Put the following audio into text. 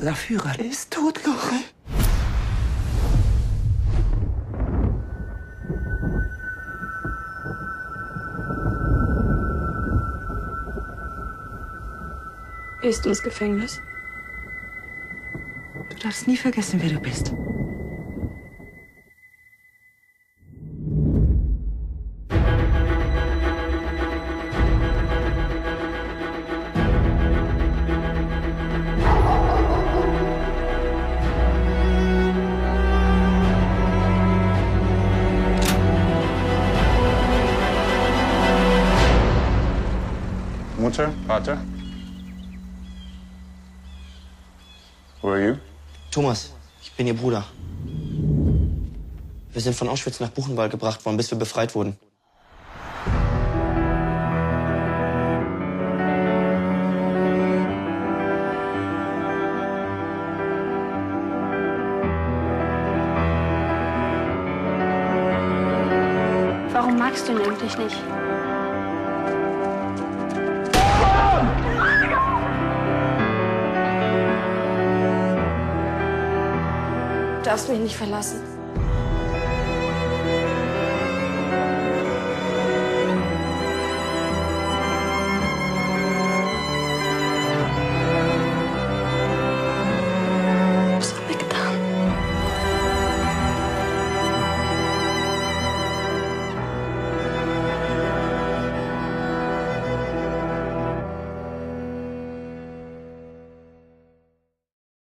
Unser Führer ist tot, Lore. Gehst du ins Gefängnis? Du darfst nie vergessen, wer du bist. Mutter, Vater? Who are you? Thomas, ich bin Ihr Bruder. Wir sind von Auschwitz nach Buchenwald gebracht worden, bis wir befreit wurden. Warum magst du ihn eigentlich nicht? Du darfst mich nicht verlassen.